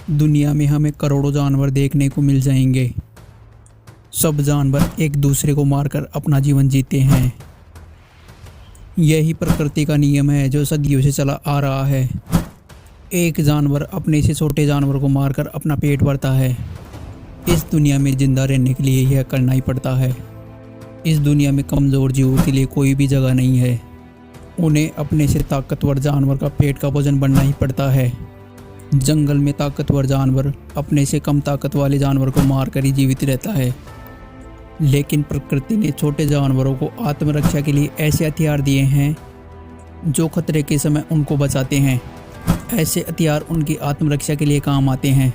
दुनिया में हमें करोड़ों जानवर देखने को मिल जाएंगे। सब जानवर एक दूसरे को मारकर अपना जीवन जीते हैं। यही प्रकृति का नियम है जो सदियों से चला आ रहा है। एक जानवर अपने से छोटे जानवर को मारकर अपना पेट भरता है। इस दुनिया में जिंदा रहने के लिए यह करना ही पड़ता है। इस दुनिया में कमज़ोर जीवों के लिए कोई भी जगह नहीं है। उन्हें अपने से ताकतवर जानवर का पेट का भोजन बनना ही पड़ता है। जंगल में ताकतवर जानवर अपने से कम ताकत वाले जानवर को मारकर ही जीवित रहता है। लेकिन प्रकृति ने छोटे जानवरों को आत्मरक्षा के लिए ऐसे हथियार दिए हैं जो खतरे के समय उनको बचाते हैं। ऐसे हथियार उनकी आत्मरक्षा के लिए काम आते हैं।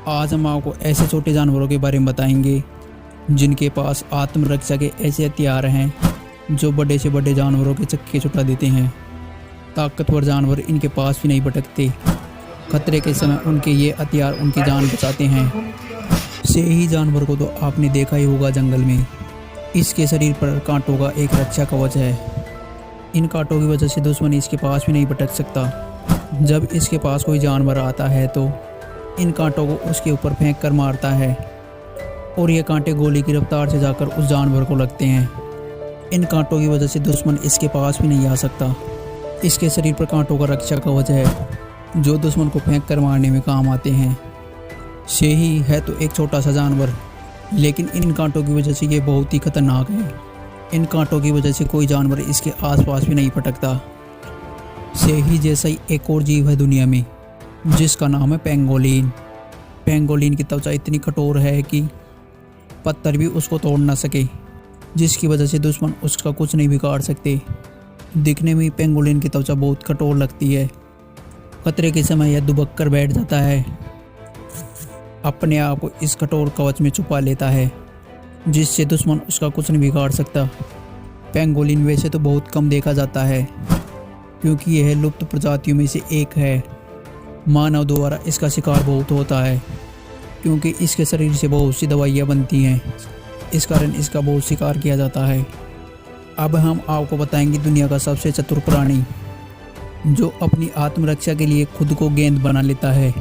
आज हम आपको ऐसे छोटे जानवरों के बारे में बताएंगे जिनके पास आत्मरक्षा के ऐसे हथियार हैं जो बड़े से बड़े जानवरों के चक्के छुटा देते हैं। ताकतवर जानवर इनके पास भी नहीं भटकते। खतरे के समय उनके ये हथियार उनकी जान बचाते हैं। ही जानवर को तो आपने देखा ही होगा जंगल में। इसके शरीर पर कांटों का एक रक्षा कवच है। इन कांटों की वजह से दुश्मन इसके पास भी नहीं भटक सकता। जब इसके पास कोई जानवर आता है तो इन कांटों को उसके ऊपर फेंक कर मारता है और ये कांटे गोली की रफ्तार से जाकर उस जानवर को लगते हैं। इन कांटों की वजह से दुश्मन इसके पास भी नहीं आ सकता। इसके शरीर पर कांटों का रक्षा कवच है जो दुश्मन को फेंक कर मारने में काम आते हैं। ही है तो एक छोटा सा जानवर, लेकिन इन कांटों की वजह से ये बहुत ही खतरनाक है। इन कांटों की वजह से कोई जानवर इसके आसपास भी नहीं भटकता। ही जैसा ही एक और जीव है दुनिया में जिसका नाम है पेंगोलिन। पेंगोलिन की त्वचा इतनी कठोर है कि पत्थर भी उसको तोड़ ना सके, जिसकी वजह से दुश्मन उसका कुछ नहीं बिगाड़ सकते। दिखने में पेंगोलिन की त्वचा बहुत कठोर लगती है। खतरे के समय यह दुबक कर बैठ जाता है, अपने आप को इस कठोर कवच में छुपा लेता है जिससे दुश्मन उसका कुछ नहीं बिगाड़ सकता। पेंगोलिन वैसे तो बहुत कम देखा जाता है क्योंकि यह लुप्त प्रजातियों में से एक है। मानव द्वारा इसका शिकार बहुत होता है क्योंकि इसके शरीर से बहुत सी दवाइयाँ बनती हैं। इस कारण इसका बहुत शिकार किया जाता है। अब हम आपको बताएंगे दुनिया का सबसे चतुर प्राणी जो अपनी आत्मरक्षा के लिए खुद को गेंद बना लेता है।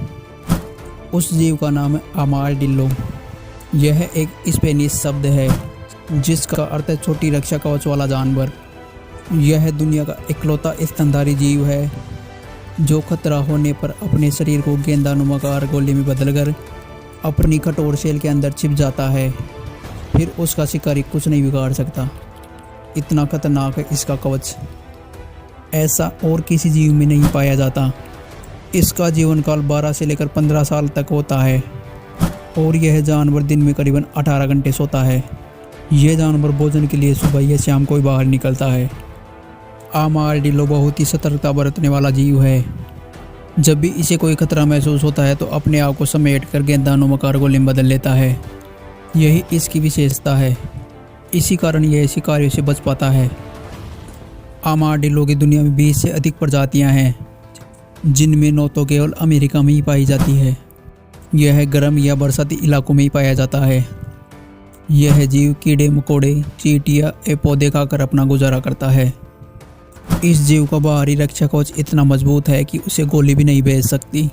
उस जीव का नाम है आर्माडिल्लो। यह एक स्पेनिश शब्द है जिसका अर्थ है छोटी रक्षा कवच वाला जानवर। यह दुनिया का इकलौता स्तनधारी जीव है जो खतरा होने पर अपने शरीर को गेंदानुमाकार गोले में बदलकर अपनी कठोर शेल के अंदर छिप जाता है। फिर उसका शिकारी कुछ नहीं बिगाड़ सकता। इतना खतरनाक है इसका कवच। ऐसा और किसी जीव में नहीं पाया जाता। इसका जीवन काल 12 से लेकर 15 साल तक होता है और यह जानवर दिन में करीबन 18 घंटे सोता है। यह जानवर भोजन के लिए सुबह या शाम को बाहर निकलता है। आर्माडिल्लो बहुत ही सतर्कता बरतने वाला जीव है। जब भी इसे कोई खतरा महसूस होता है तो अपने आप को समेट कर गेंदानुमाकार गोले में बदल लेता है। यही इसकी विशेषता है। इसी कारण यह शिकारियों से बच पाता है। आर्माडिल्लो की दुनिया में 20 से अधिक प्रजातियां हैं जिनमें 9 तो केवल अमेरिका में ही पाई जाती है। यह गर्म या बरसाती इलाकों में ही पाया जाता है। यह जीव कीड़े मकोड़े चींटियां या पौधे खाकर अपना गुजारा करता है। इस जीव का बाहरी रक्षा कवच इतना मजबूत है कि उसे गोली भी नहीं भेज सकती।